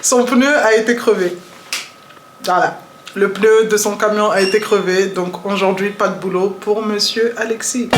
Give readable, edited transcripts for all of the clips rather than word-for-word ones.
Son pneu a été crevé. Voilà. Le pneu de son camion a été crevé. Donc aujourd'hui, pas de boulot pour monsieur Alexis.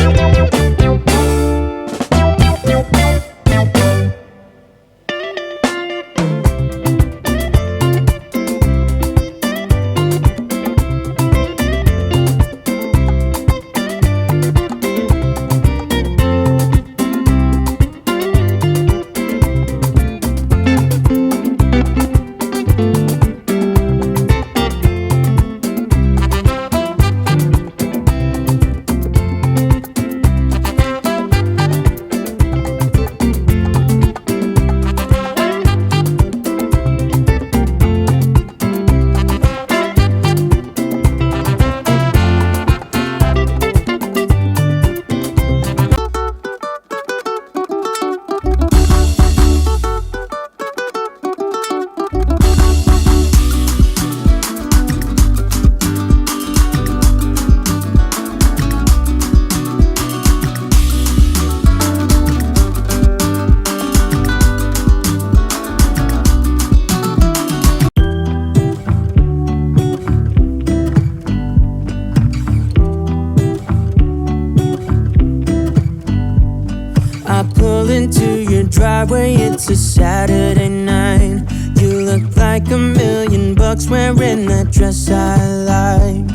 Driveway, it's a Saturday night. You look like $1,000,000 wearing that dress I like.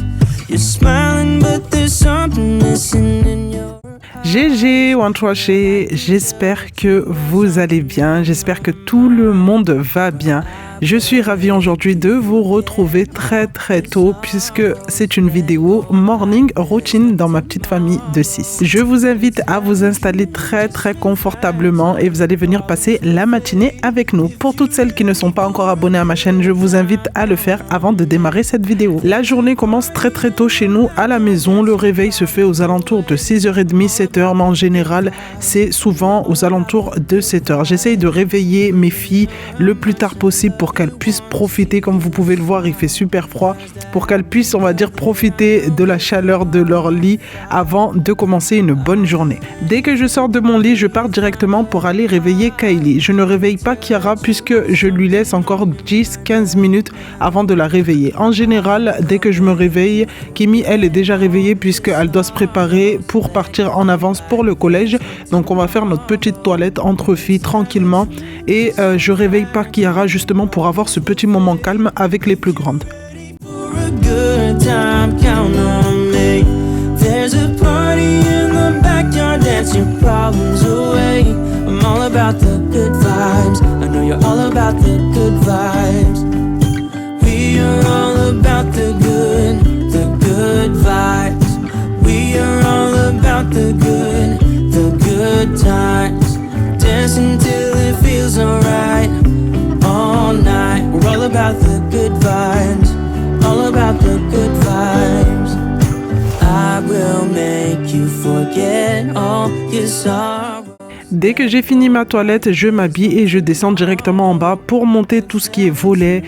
You're smiling, but there's something missing in your GG Wanchwaché, j'espère que vous allez bien, j'espère que tout le monde va bien. Je suis ravie aujourd'hui de vous retrouver très tôt puisque c'est une vidéo morning routine dans ma petite famille de 6. Je vous invite à vous installer très confortablement et vous allez venir passer la matinée avec nous. Pour toutes celles qui ne sont pas encore abonnées à ma chaîne, je vous invite à le faire avant de démarrer cette vidéo. La journée commence très tôt chez nous à la maison. Le réveil se fait aux alentours de 6h30, 7h, mais en général, c'est souvent aux alentours de 7h. J'essaye de réveiller mes filles le plus tard possible pour qu'elles puissent profiter, comme vous pouvez le voir, il fait super froid, pour qu'elles puissent, on va dire, profiter de la chaleur de leur lit avant de commencer une bonne journée. Dès que je sors de mon lit, je pars directement pour aller réveiller Kylie. Je ne réveille pas Kiara puisque je lui laisse encore 10-15 minutes avant de la réveiller. En général, dès que je me réveille, Kimi, elle est déjà réveillée puisqu'elle doit se préparer pour partir en avance pour le collège. Donc on va faire notre petite toilette entre filles tranquillement et je réveille pas Kiara justement pour avoir ce petit moment calme avec les plus grandes. All night, we're all about the good vibes, all about the good vibes. I will make you forget all your sorrow. Dès que j'ai fini ma toilette, je m'habille et je descends directement en bas pour monter tout ce qui est volet,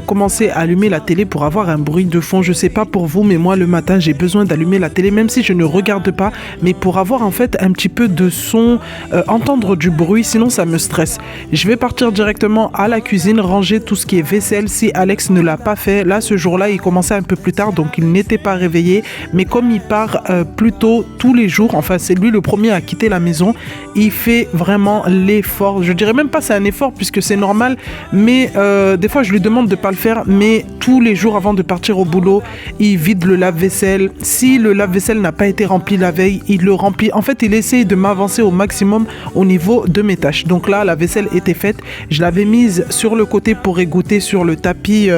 commencer à allumer la télé pour avoir un bruit de fond. Je sais pas pour vous, mais moi le matin j'ai besoin d'allumer la télé, même si je ne regarde pas, mais pour avoir en fait un petit peu de son, entendre du bruit, sinon ça me stresse. Je vais partir directement à la cuisine, ranger tout ce qui est vaisselle si Alex ne l'a pas fait. Là ce jour-là il commençait un peu plus tard, donc il n'était pas réveillé, mais comme il part plus tôt tous les jours, enfin c'est lui le premier à quitter la maison, il fait vraiment l'effort. Je dirais même pas c'est un effort puisque c'est normal, mais des fois je lui demande de pas le faire, mais tous les jours avant de partir au boulot, il vide le lave-vaisselle. Si le lave-vaisselle n'a pas été rempli la veille, il le remplit. En fait, il essaye de m'avancer au maximum au niveau de mes tâches. Donc là, la vaisselle était faite. Je l'avais mise sur le côté pour égoutter sur le tapis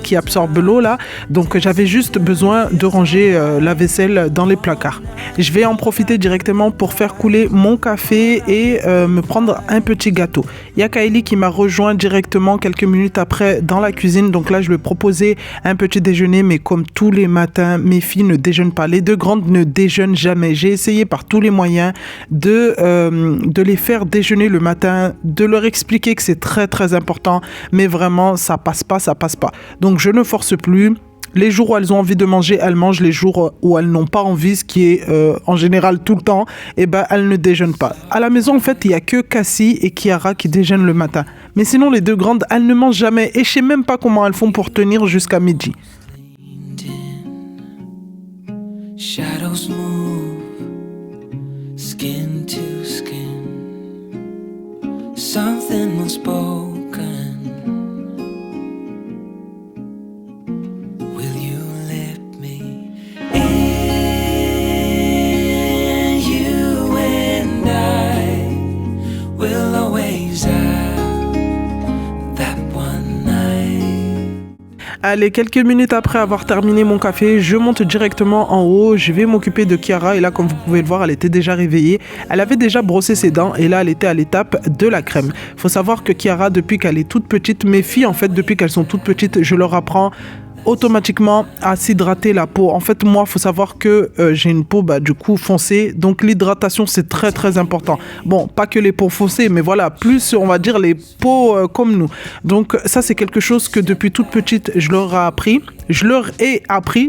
qui absorbe l'eau là. Donc j'avais juste besoin de ranger la vaisselle dans les placards. Je vais en profiter directement pour faire couler mon café et me prendre un petit gâteau. Il y a Kylie qui m'a rejoint directement quelques minutes après dans la cuisine. Donc là, je lui ai proposé un petit déjeuner, mais comme tous les matins, mes filles ne déjeunent pas. Les deux grandes ne déjeunent jamais. J'ai essayé par tous les moyens de les faire déjeuner le matin, de leur expliquer que c'est très très important, mais vraiment, ça passe pas. Donc je ne force plus. Les jours où elles ont envie de manger, elles mangent. Les jours où elles n'ont pas envie, ce qui est en général tout le temps, eh ben, elles ne déjeunent pas. À la maison, en fait, il n'y a que Cassie et Kiara qui déjeunent le matin. Mais sinon, les deux grandes, elles ne mangent jamais. Et je ne sais même pas comment elles font pour tenir jusqu'à midi. Shadows move, skin to skin. Something unspoken. Will you let me in? You and I will always have that one night. Allez, quelques minutes après avoir terminé mon café, je monte directement en haut. Je vais m'occuper de Kiara et là, comme vous pouvez le voir, elle était déjà réveillée. Elle avait déjà brossé ses dents et là, elle était à l'étape de la crème. Il faut savoir que Kiara, depuis qu'elle est toute petite, mes filles, en fait, depuis qu'elles sont toutes petites, je leur apprends automatiquement à s'hydrater la peau. En fait, moi, il faut savoir que j'ai une peau du coup foncée, donc l'hydratation c'est très très important. Bon, pas que les peaux foncées, mais voilà, plus on va dire les peaux comme nous. Donc ça c'est quelque chose que depuis toute petite je leur ai appris.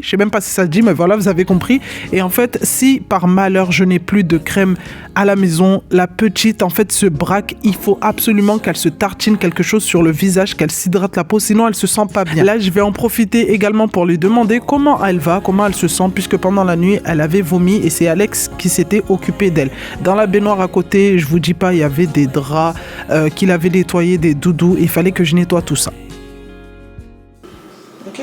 Je sais même pas si ça se dit, mais voilà, vous avez compris. Et en fait, si par malheur je n'ai plus de crème à la maison, la petite en fait se braque. Il faut absolument qu'elle se tartine quelque chose sur le visage, qu'elle s'hydrate la peau, sinon elle se sent pas bien. Là, je vais en profiter également pour lui demander comment elle va, comment elle se sent, puisque pendant la nuit, elle avait vomi et c'est Alex qui s'était occupé d'elle. Dans la baignoire à côté, je vous dis pas, il y avait des draps qu'il avait nettoyés, des doudous, il fallait que je nettoie tout ça. Ok.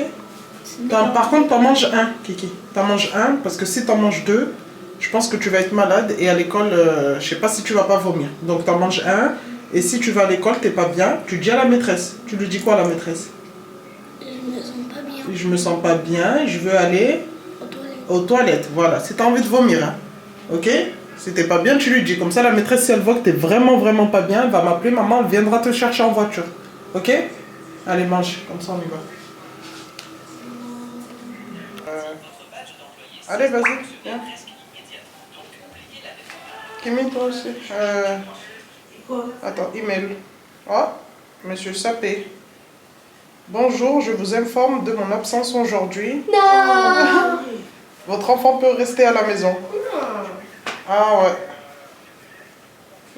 Par contre, t'en manges un, Kiki. T'en manges un, parce que si t'en manges deux, je pense que tu vas être malade et à l'école, je sais pas si tu vas pas vomir. Donc t'en manges un, et si tu vas à l'école, t'es pas bien, tu dis à la maîtresse. Tu lui dis quoi à la maîtresse? Je me sens pas bien, je veux aller aux toilettes. Voilà, si tu as envie de vomir, hein. Ok? Si t'es pas bien, tu lui dis. Comme ça, la maîtresse, si elle voit que t'es vraiment pas bien, elle va m'appeler, maman, elle viendra te chercher en voiture. Ok? Allez, mange, comme ça on y va. Allez, vas-y, viens. Kimi, toi aussi. Attends, email. Oh, monsieur Sapé. Bonjour, je vous informe de mon absence aujourd'hui. Non. Votre enfant peut rester à la maison. Non. Ah ouais.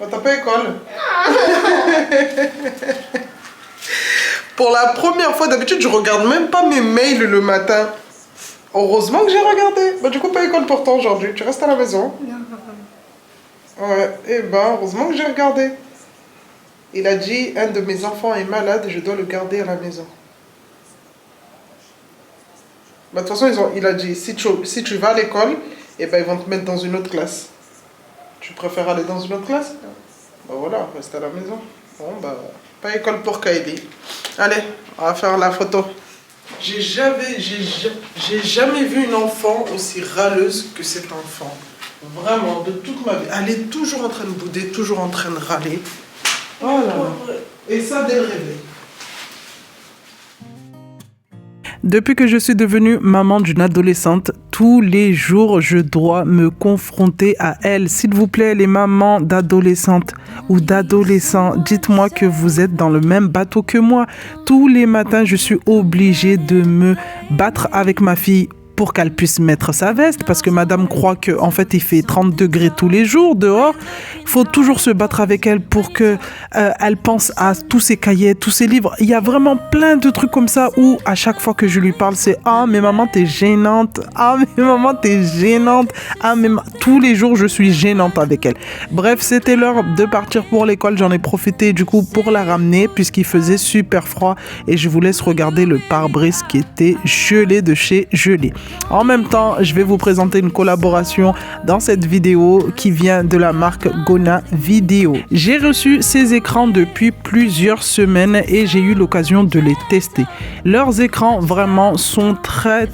Bah, t'as pas école. Pour la première fois, d'habitude, je regarde même pas mes mails le matin. Heureusement que j'ai regardé. Bah, du coup, pas école pour toi aujourd'hui. Tu restes à la maison. Non. Ouais, et ben, heureusement que j'ai regardé. Il a dit, un de mes enfants est malade et je dois le garder à la maison. Bah, de toute façon, il a dit, si tu vas à l'école, eh ben, ils vont te mettre dans une autre classe. Tu préfères aller dans une autre classe? Bah voilà, reste à la maison. Bon, bah, pas école pour Kylie. Allez, on va faire la photo. J'ai jamais vu une enfant aussi râleuse que cet enfant. Vraiment, de toute ma vie. Elle est toujours en train de bouder, toujours en train de râler. Oh là là. Et ça dès le réveil. Depuis que je suis devenue maman d'une adolescente, tous les jours, je dois me confronter à elle. S'il vous plaît, les mamans d'adolescentes ou d'adolescents, dites-moi que vous êtes dans le même bateau que moi. Tous les matins, je suis obligée de me battre avec ma fille pour qu'elle puisse mettre sa veste, parce que madame croit que en fait il fait 30 degrés tous les jours dehors. Il faut toujours se battre avec elle pour que elle pense à tous ses cahiers, tous ses livres. Il y a vraiment plein de trucs comme ça où à chaque fois que je lui parle, c'est ah mais maman t'es gênante, ah mais maman t'es gênante, ah mais tous les jours je suis gênante avec elle. Bref, c'était l'heure de partir pour l'école. J'en ai profité du coup pour la ramener puisqu'il faisait super froid et je vous laisse regarder le pare-brise qui était gelé de chez Gelé. En même temps, je vais vous présenter une collaboration dans cette vidéo qui vient de la marque Gona Vidéo. J'ai reçu ces écrans depuis plusieurs semaines et j'ai eu l'occasion de les tester. Leurs écrans vraiment sont très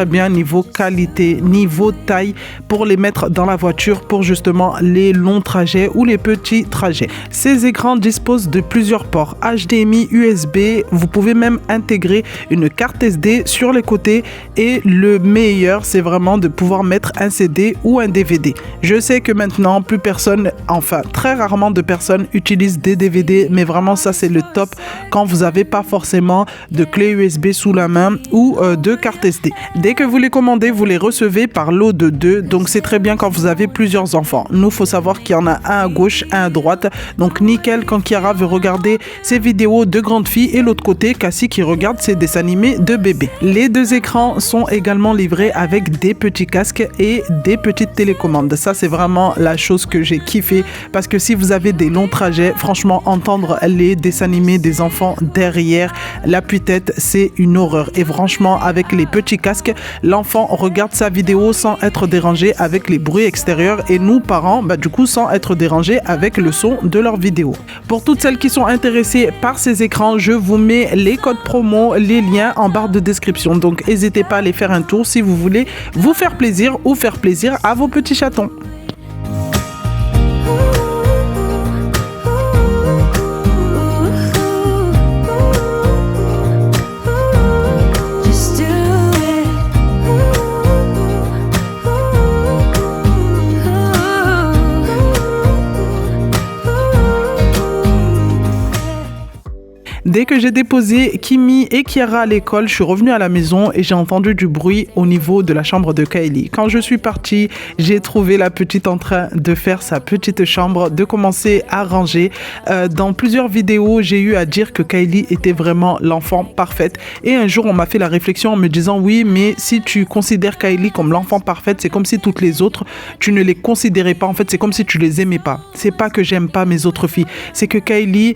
bien niveau qualité, niveau taille pour les mettre dans la voiture pour justement les longs trajets ou les petits trajets. Ces écrans disposent de plusieurs ports HDMI, USB. Vous pouvez même intégrer une carte SD sur les côtés et le meilleur, c'est vraiment de pouvoir mettre un CD ou un DVD. Je sais que maintenant, plus personne, enfin très rarement de personnes utilisent des DVD, mais vraiment ça c'est le top quand vous n'avez pas forcément de clé USB sous la main ou de carte SD. Dès que vous les commandez, vous les recevez par lot de 2, donc c'est très bien quand vous avez plusieurs enfants. Nous, faut savoir qu'il y en a un à gauche, un à droite, donc nickel quand Kiara veut regarder ses vidéos de grande fille et l'autre côté, Cassie qui regarde ses dessins animés de bébé. Les deux écrans sont également livrés avec des petits casques et des petites télécommandes. Ça, c'est vraiment la chose que j'ai kiffé parce que si vous avez des longs trajets, franchement, entendre les dessins animés des enfants derrière l'appui-tête, c'est une horreur. Et franchement, avec les petits casques, l'enfant regarde sa vidéo sans être dérangé avec les bruits extérieurs et nous, parents, du coup, sans être dérangés avec le son de leur vidéo. Pour toutes celles qui sont intéressées par ces écrans, je vous mets les codes promo, les liens en barre de description. Donc, n'hésitez pas à aller faire un tour si vous voulez vous faire plaisir ou faire plaisir à vos petits chatons. Dès que j'ai déposé Kimi et Kiara à l'école, je suis revenue à la maison et j'ai entendu du bruit au niveau de la chambre de Kylie. Quand je suis partie, j'ai trouvé la petite en train de faire sa petite chambre, de commencer à ranger. Dans plusieurs vidéos, j'ai eu à dire que Kylie était vraiment l'enfant parfaite. Et un jour, on m'a fait la réflexion en me disant « Oui, mais si tu considères Kylie comme l'enfant parfaite, c'est comme si toutes les autres, tu ne les considérais pas. En fait, c'est comme si tu les aimais pas. C'est pas que j'aime pas mes autres filles. C'est que Kylie,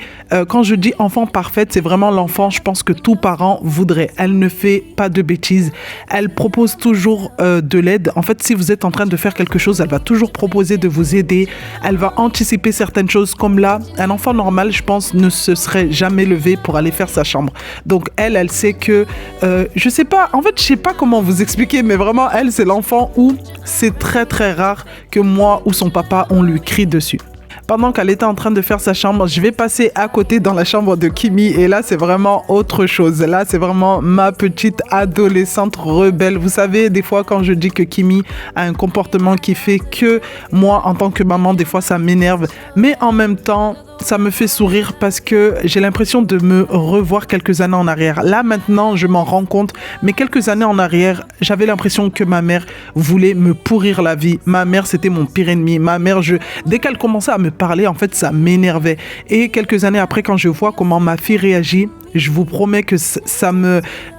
quand je dis enfant parfaite, c'est vraiment l'enfant, je pense que tout parent voudrait. Elle ne fait pas de bêtises. Elle propose toujours de l'aide. En fait, si vous êtes en train de faire quelque chose, elle va toujours proposer de vous aider. Elle va anticiper certaines choses. Comme là, un enfant normal, je pense, ne se serait jamais levé pour aller faire sa chambre. Donc, elle sait que... je sais pas, en fait, je sais pas comment vous expliquer, mais vraiment, elle, c'est l'enfant où c'est très, très rare que moi ou son papa, on lui crie dessus. Pendant qu'elle était en train de faire sa chambre, je vais passer à côté dans la chambre de Kimi et là, c'est vraiment autre chose. Là, c'est vraiment ma petite adolescente rebelle. Vous savez, des fois, quand je dis que Kimi a un comportement qui fait que moi, en tant que maman, des fois, ça m'énerve. Mais en même temps, ça me fait sourire parce que j'ai l'impression de me revoir quelques années en arrière. Là, maintenant, je m'en rends compte, mais quelques années en arrière, j'avais l'impression que ma mère voulait me pourrir la vie. Ma mère, c'était mon pire ennemi. Ma mère, dès qu'elle commençait à me parler, en fait, ça m'énervait. Et quelques années après, quand je vois comment ma fille réagit, je vous promets que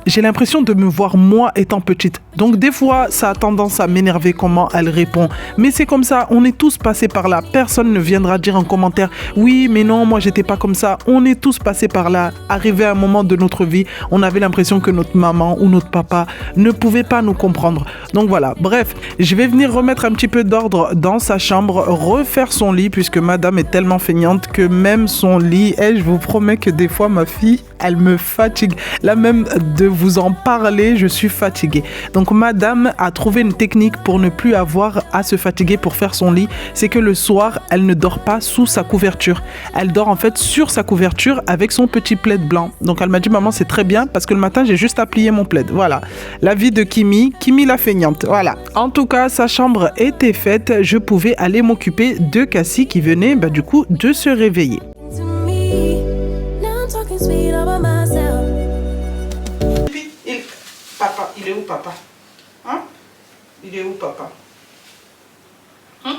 j'ai l'impression de me voir moi étant petite. Donc des fois, ça a tendance à m'énerver comment elle répond. Mais c'est comme ça, on est tous passés par là. Personne ne viendra dire en commentaire « Oui, mais non, moi j'étais pas comme ça ». On est tous passés par là. Arrivé à un moment de notre vie, on avait l'impression que notre maman ou notre papa ne pouvait pas nous comprendre. Donc voilà, bref, je vais venir remettre un petit peu d'ordre dans sa chambre, refaire son lit, puisque madame est tellement feignante que même son lit, je vous promets que des fois, ma fille, elle me fatigue. Là même de vous en parler, je suis fatiguée. Donc madame a trouvé une technique pour ne plus avoir à se fatiguer pour faire son lit. C'est que le soir, elle ne dort pas sous sa couverture. Elle dort en fait sur sa couverture avec son petit plaid blanc. Donc elle m'a dit maman c'est très bien parce que le matin j'ai juste à plier mon plaid. Voilà. La vie de Kimi la feignante. Voilà. En tout cas, sa chambre était faite. Je pouvais aller m'occuper de Cassie qui venait du coup de se réveiller. Papa, il est où papa? Hein? Il est où papa? Hein?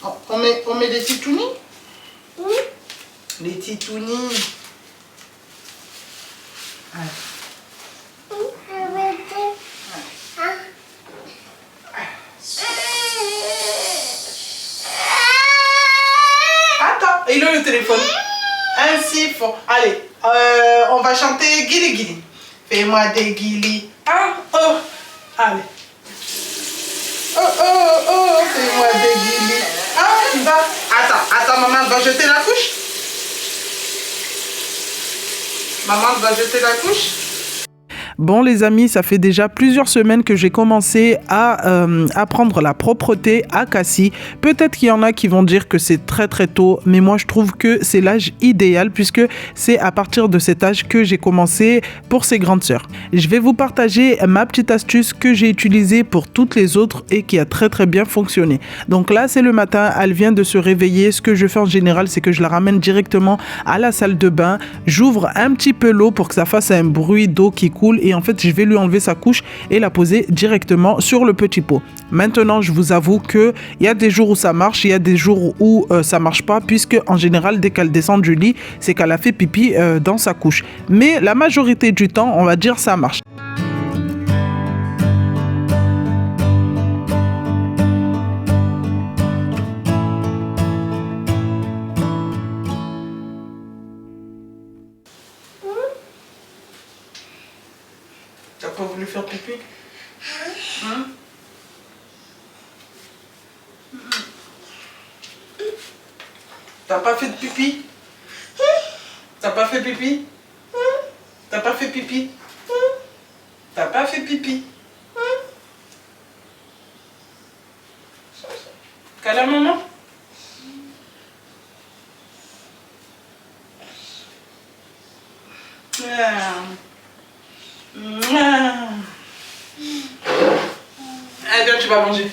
Oh, on met des titounis? Oui. Les titounis. Attends, il a le téléphone. Un siphon. Allez, on va chanter Guili Guili. Fais-moi des guilis. Ah, oh, allez. Oh, oh, oh, fais-moi des guilis. Ah, il va. Attends, maman va jeter la couche. Maman va jeter la couche. Bon les amis, ça fait déjà plusieurs semaines que j'ai commencé à apprendre la propreté à Cassie. Peut-être qu'il y en a qui vont dire que c'est très très tôt, mais moi je trouve que c'est l'âge idéal puisque c'est à partir de cet âge que j'ai commencé pour ses grandes sœurs. Je vais vous partager ma petite astuce que j'ai utilisée pour toutes les autres et qui a très très bien fonctionné. Donc là c'est le matin, elle vient de se réveiller. Ce que je fais en général, c'est que je la ramène directement à la salle de bain. J'ouvre un petit peu l'eau pour que ça fasse un bruit d'eau qui coule et en fait je vais lui enlever sa couche et la poser directement sur le petit pot. Maintenant je vous avoue que il y a des jours où ça marche, il y a des jours où ça marche pas puisque en général dès qu'elle descend du lit c'est qu'elle a fait pipi dans sa couche. Mais la majorité du temps on va dire ça marche. T'as pas voulu faire pipi? Hein? T'as pas fait de pipi? T'as pas fait pipi? T'as pas fait pipi? T'as pas fait pipi? Câlin maman? Allez, viens, tu vas manger.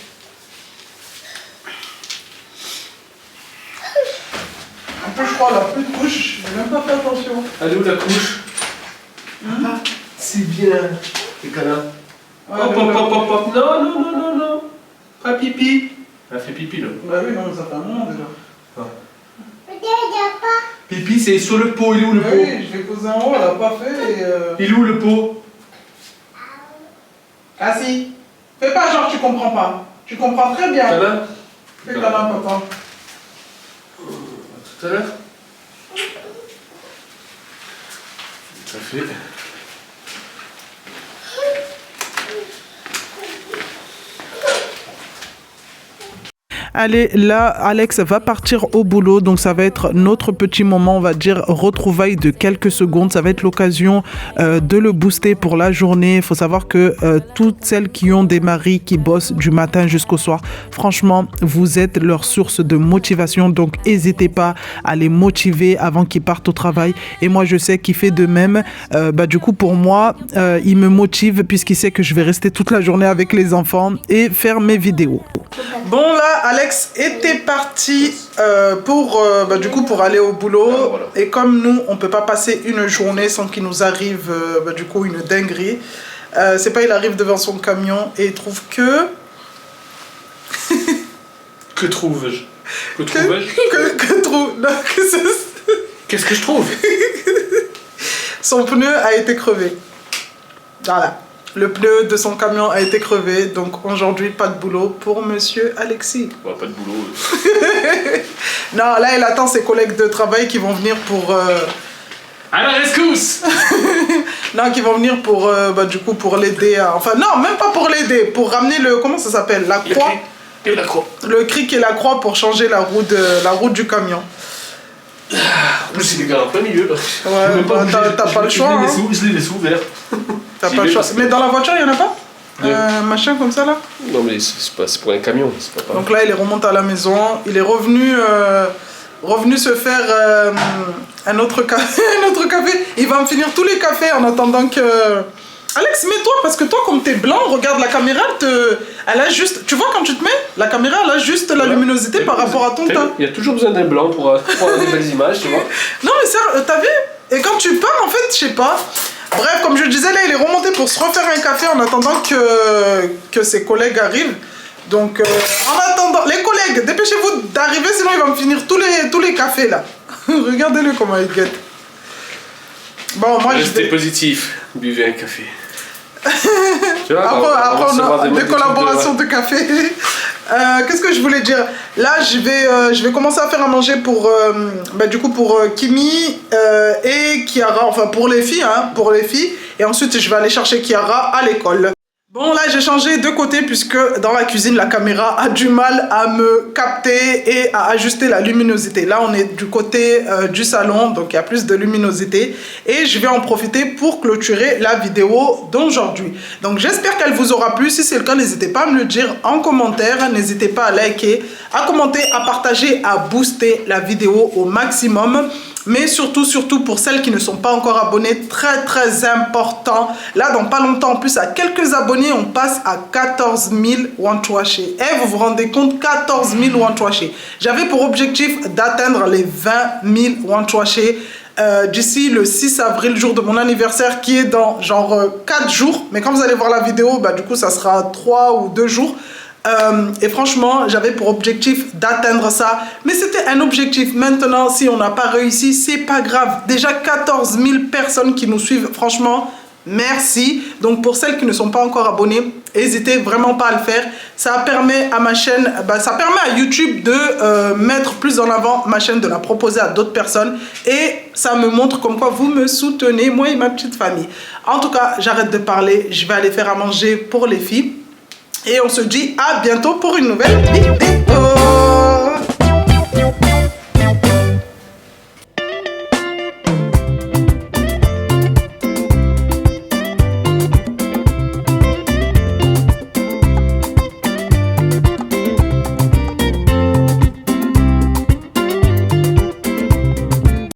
Un peu, je crois, la plus de couche. J'ai même pas fait attention. Elle est où la couche? C'est bien. Les câlins. Hop, hop, hop, hop, hop. Non, non, non, non, non. Pas pipi. Elle a fait pipi là. Bah oui, non, ça fait un moment déjà. Ah. Pipi, c'est sur le pot. Il est où le pot? Oui, je l'ai posé en haut, elle a pas fait et Il est où le pot? Ah si. Fais pas genre tu comprends pas. Tu comprends très bien. Câlin? Fais câlin, papa. Tout à l'heure? Ça fait. Allez, là, Alex va partir au boulot, donc ça va être notre petit moment, on va dire, retrouvailles de quelques secondes. Ça va être l'occasion de le booster pour la journée. Il faut savoir que toutes celles qui ont des maris qui bossent du matin jusqu'au soir, franchement, vous êtes leur source de motivation, donc n'hésitez pas à les motiver avant qu'ils partent au travail. Et moi, je sais qu'il fait de même. Du coup, pour moi, il me motive puisqu'il sait que je vais rester toute la journée avec les enfants et faire mes vidéos. Bon là, Alex était parti pour aller au boulot. Ah, voilà. Et comme nous, on peut pas passer une journée sans qu'il nous arrive une dinguerie. C'est pas, il arrive devant son camion et il trouve que... Que trouve-je? Que trouve-je? Qu'est-ce que je trouve? Son pneu a été crevé. Voilà. Le pneu de son camion a été crevé, donc aujourd'hui, pas de boulot pour monsieur Alexis. Ouais, pas de boulot. Non, là, il attend ses collègues de travail qui vont venir pour... À la rescousse! Non, qui vont venir pour, pour l'aider à... Enfin, non, même pas pour l'aider, pour ramener le... Comment ça s'appelle? La croix. Et la croix. Le cric et la croix pour changer la roue du camion. En plus, il est en plein milieu. Là. Ouais, t'as pas le choix. Hein. Je les laisse ouverts. T'as pas le choix. Mais dans la voiture, il y en a pas? Machin comme ça là? Non, mais c'est pour un camion. Pas... Donc là, il est remonté à la maison. Il est revenu se faire un autre café. Il va me finir tous les cafés en attendant que... Alex, mets-toi, parce que toi, comme t'es blanc, regarde la caméra, elle a juste... Tu vois, quand tu te mets, la caméra, elle a juste la luminosité par rapport à ton teint. Il y a toujours besoin d'un blanc pour avoir des belles images, tu vois. Non, mais ça, t'as vu? Et quand tu pars, en fait, je sais pas. Bref, comme je disais, là, il est remonté pour se refaire un café en attendant que ses collègues arrivent. Donc, en attendant, les collègues, dépêchez-vous d'arriver, sinon il va me finir tous les cafés, là. Regardez-le comment il guette. Bon, moi, Restez positif, buvez un café. Tu vois, après on a des collaborations de café. Qu'est-ce que je voulais dire? Là, je vais commencer à faire à manger pour Kimi et Kiara, enfin pour les filles, Et ensuite, je vais aller chercher Kiara à l'école. Bon, là, j'ai changé de côté puisque dans la cuisine, la caméra a du mal à me capter et à ajuster la luminosité. Là, on est du côté du salon, donc il y a plus de luminosité. Et je vais en profiter pour clôturer la vidéo d'aujourd'hui. Donc, j'espère qu'elle vous aura plu. Si c'est le cas, n'hésitez pas à me le dire en commentaire. N'hésitez pas à liker, à commenter, à partager, à booster la vidéo au maximum. Mais surtout pour celles qui ne sont pas encore abonnées, très important. Là, dans pas longtemps, en plus, à quelques abonnés, on passe à 14 000 Wanchwaché. Et vous vous rendez compte, 14 000 Wanchwaché. J'avais pour objectif d'atteindre les 20 000 Wanchwaché d'ici le 6 avril, jour de mon anniversaire, qui est dans genre 4 jours. Mais quand vous allez voir la vidéo, bah, du coup, ça sera 3 ou 2 jours. Et franchement, j'avais pour objectif d'atteindre ça. Mais c'était un objectif. Maintenant, si on n'a pas réussi, c'est pas grave. Déjà 14 000 personnes qui nous suivent. Franchement, merci. Donc pour celles qui ne sont pas encore abonnées, n'hésitez vraiment pas à le faire. Ça permet à ma chaîne, ça permet à YouTube de mettre plus en avant ma chaîne, de la proposer à d'autres personnes. Et ça me montre comme quoi vous me soutenez, moi et ma petite famille. En tout cas, j'arrête de parler. Je vais aller faire à manger pour les filles. Et on se dit à bientôt pour une nouvelle vidéo.